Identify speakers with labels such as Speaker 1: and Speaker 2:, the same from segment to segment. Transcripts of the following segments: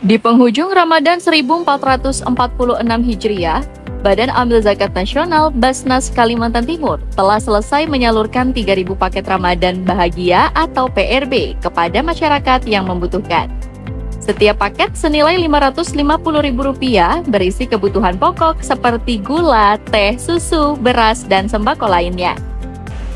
Speaker 1: Di penghujung Ramadan 1446 Hijriah, Badan Amil Zakat Nasional Basnas Kalimantan Timur telah selesai menyalurkan 3.000 paket Ramadan Bahagia atau PRB kepada masyarakat yang membutuhkan. Setiap paket senilai Rp550.000 berisi kebutuhan pokok seperti gula, teh, susu, beras, dan sembako lainnya.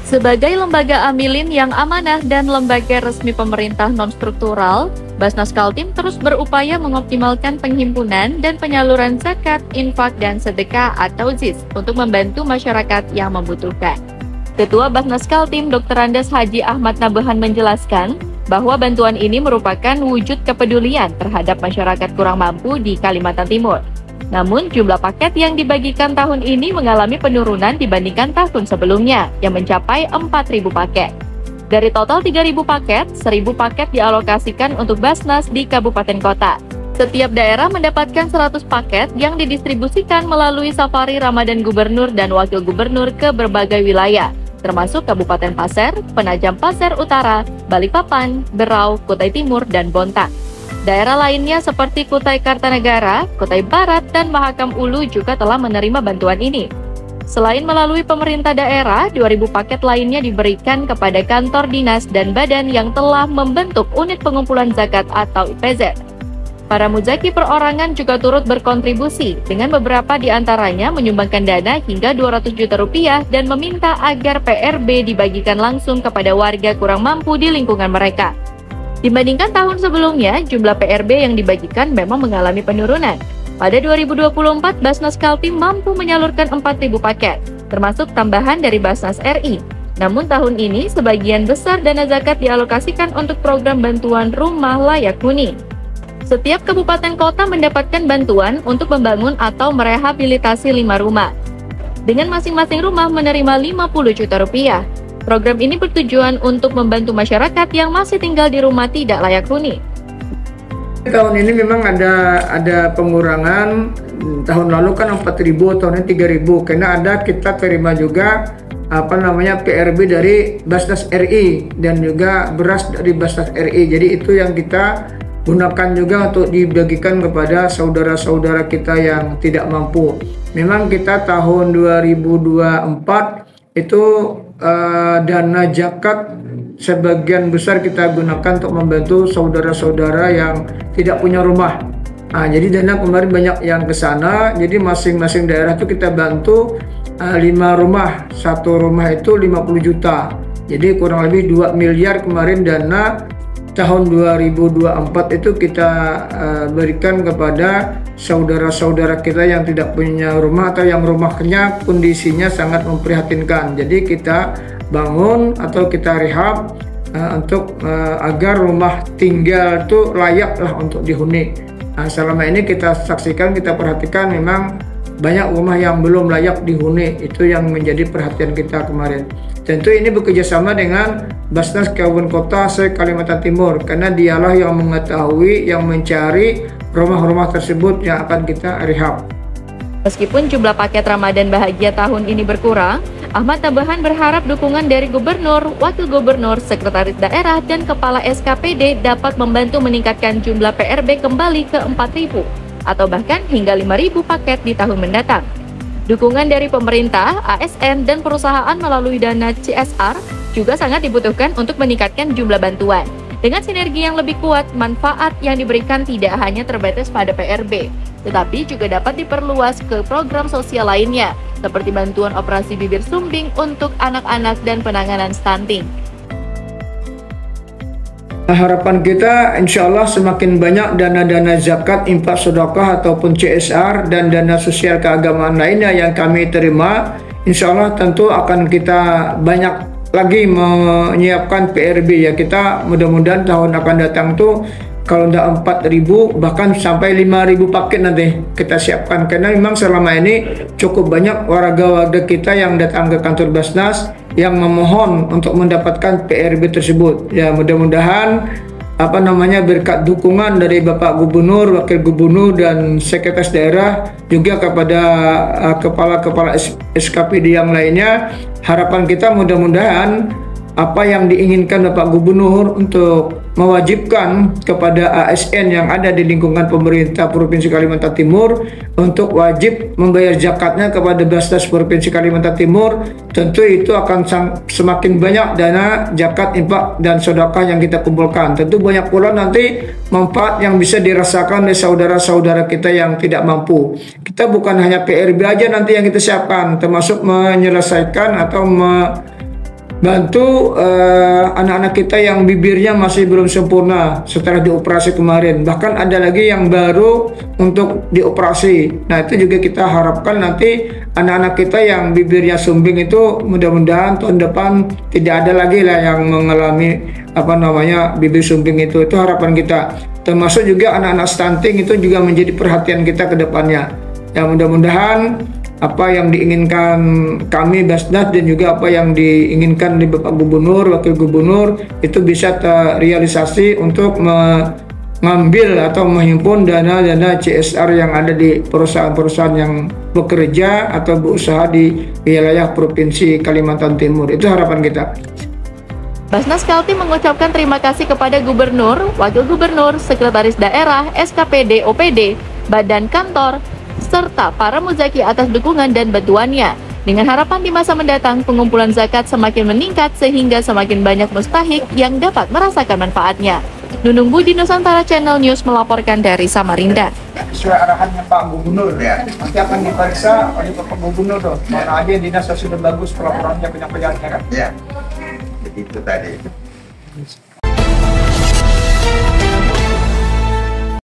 Speaker 1: Sebagai lembaga amilin yang amanah dan lembaga resmi pemerintah non-struktural, Basnas Kaltim terus berupaya mengoptimalkan penghimpunan dan penyaluran zakat, infak, dan sedekah atau ZIS untuk membantu masyarakat yang membutuhkan. Ketua Basnas Kaltim Dr. Andes Haji Ahmad Nabahan menjelaskan bahwa bantuan ini merupakan wujud kepedulian terhadap masyarakat kurang mampu di Kalimantan Timur. Namun, jumlah paket yang dibagikan tahun ini mengalami penurunan dibandingkan tahun sebelumnya, yang mencapai 4.000 paket. Dari total 3.000 paket, 1.000 paket dialokasikan untuk Basnas di kabupaten kota. Setiap daerah mendapatkan 100 paket yang didistribusikan melalui safari Ramadan Gubernur dan Wakil Gubernur ke berbagai wilayah, termasuk Kabupaten Pasir, Penajam Pasir Utara, Balikpapan, Berau, Kutai Timur, dan Bontang. Daerah lainnya seperti Kutai Kartanegara, Kutai Barat, dan Mahakam Ulu juga telah menerima bantuan ini. Selain melalui pemerintah daerah, 2.000 paket lainnya diberikan kepada kantor dinas dan badan yang telah membentuk unit pengumpulan zakat atau IPZ. Para muzaki perorangan juga turut berkontribusi dengan beberapa di antaranya menyumbangkan dana hingga Rp200 juta dan meminta agar PRB dibagikan langsung kepada warga kurang mampu di lingkungan mereka. Dibandingkan tahun sebelumnya, jumlah PRB yang dibagikan memang mengalami penurunan. Pada 2024, Basnas Kaltim mampu menyalurkan 4.000 paket, termasuk tambahan dari Basnas RI. Namun tahun ini, sebagian besar dana zakat dialokasikan untuk program bantuan rumah layak huni. Setiap kabupaten kota mendapatkan bantuan untuk membangun atau merehabilitasi 5 rumah. Dengan masing-masing rumah menerima Rp50 juta. Program ini bertujuan untuk membantu masyarakat yang masih tinggal di rumah tidak layak huni.
Speaker 2: Tahun ini memang ada pengurangan. Tahun lalu kan 4.000, tahun ini 3.000. Karena kita terima juga PRB dari Basnas RI dan juga beras dari Basnas RI. Jadi itu yang kita gunakan juga untuk dibagikan kepada saudara-saudara kita yang tidak mampu. Memang kita tahun 2024 itu dana zakat sebagian besar kita gunakan untuk membantu saudara-saudara yang tidak punya rumah. Jadi dana kemarin banyak yang ke sana. Jadi masing-masing daerah itu kita bantu 5 rumah. Satu rumah itu 50 juta. Jadi kurang lebih 2 miliar kemarin dana tahun 2024 itu kita berikan kepada saudara-saudara kita yang tidak punya rumah atau yang rumahnya kondisinya sangat memprihatinkan. Jadi kita bangun atau kita rehab untuk agar rumah tinggal itu layaklah untuk dihuni. Selama ini kita saksikan, kita perhatikan memang banyak rumah yang belum layak dihuni. Itu yang menjadi perhatian kita kemarin. Tentu ini bekerjasama dengan Basnas Kabupaten Kota se-Kalimantan Timur, karena dialah yang mengetahui, yang mencari rumah-rumah tersebut yang akan kita rehab.
Speaker 1: Meskipun jumlah paket Ramadan Bahagia tahun ini berkurang, Ahmad Nabahan berharap dukungan dari Gubernur, Wakil Gubernur, Sekretaris Daerah, dan Kepala SKPD dapat membantu meningkatkan jumlah PRB kembali ke 4.000 atau bahkan hingga 5.000 paket di tahun mendatang. Dukungan dari pemerintah, ASN, dan perusahaan melalui dana CSR juga sangat dibutuhkan untuk meningkatkan jumlah bantuan. Dengan sinergi yang lebih kuat, manfaat yang diberikan tidak hanya terbatas pada PRB, tetapi juga dapat diperluas ke program sosial lainnya, seperti bantuan operasi bibir sumbing untuk anak-anak dan penanganan stunting.
Speaker 2: Harapan kita insya Allah semakin banyak dana-dana zakat, infak, sedekah ataupun CSR dan dana sosial keagamaan lainnya yang kami terima. Insya Allah tentu akan kita banyak lagi menyiapkan PRB ya. Kita mudah-mudahan tahun akan datang tuh kalau tidak 4.000 bahkan sampai 5.000 paket nanti kita siapkan, karena memang selama ini cukup banyak warga-warga kita yang datang ke kantor Basnas yang memohon untuk mendapatkan PRB tersebut. Ya mudah-mudahan berkat dukungan dari Bapak Gubernur, Wakil Gubernur, dan Sekretaris Daerah juga kepada kepala-kepala SKPD yang lainnya, harapan kita mudah-mudahan apa yang diinginkan Bapak Gubernur untuk mewajibkan kepada ASN yang ada di lingkungan pemerintah Provinsi Kalimantan Timur untuk wajib membayar zakatnya kepada Basnas Provinsi Kalimantan Timur. Tentu itu akan semakin banyak dana zakat, infak, dan sedekah yang kita kumpulkan. Tentu banyak pula nanti manfaat yang bisa dirasakan oleh saudara-saudara kita yang tidak mampu. Kita bukan hanya PRB aja nanti yang kita siapkan, termasuk menyelesaikan atau bantu anak-anak kita yang bibirnya masih belum sempurna setelah dioperasi kemarin. Bahkan ada lagi yang baru untuk dioperasi. Nah, itu juga kita harapkan nanti anak-anak kita yang bibirnya sumbing itu mudah-mudahan tahun depan tidak ada lagi lah yang mengalami bibir sumbing itu. Itu harapan kita. Termasuk juga anak-anak stunting itu juga menjadi perhatian kita ke depannya. Ya, mudah-mudahan apa yang diinginkan kami Basnas dan juga apa yang diinginkan di Bapak Gubernur, Wakil Gubernur itu bisa terrealisasi untuk mengambil atau menghimpun dana-dana CSR yang ada di perusahaan-perusahaan yang bekerja atau berusaha di wilayah Provinsi Kalimantan Timur. Itu harapan kita.
Speaker 1: Basnas Kaltim mengucapkan terima kasih kepada Gubernur, Wakil Gubernur, Sekretaris Daerah, SKPD, OPD, Badan Kantor, serta para muzaki atas dukungan dan bantuannya. Dengan harapan di masa mendatang pengumpulan zakat semakin meningkat sehingga semakin banyak mustahik yang dapat merasakan manfaatnya. Nunung Budi, Nusantara Channel News melaporkan dari Samarinda.
Speaker 2: Sesuai arahannya Pak Gubernur ya, nanti akan diperiksa oleh Bapak Gubernur tuh. Mana aja dinas sudah bagus pelaporannya penyampaiannya kan?
Speaker 3: Ya, jadi itu tadi.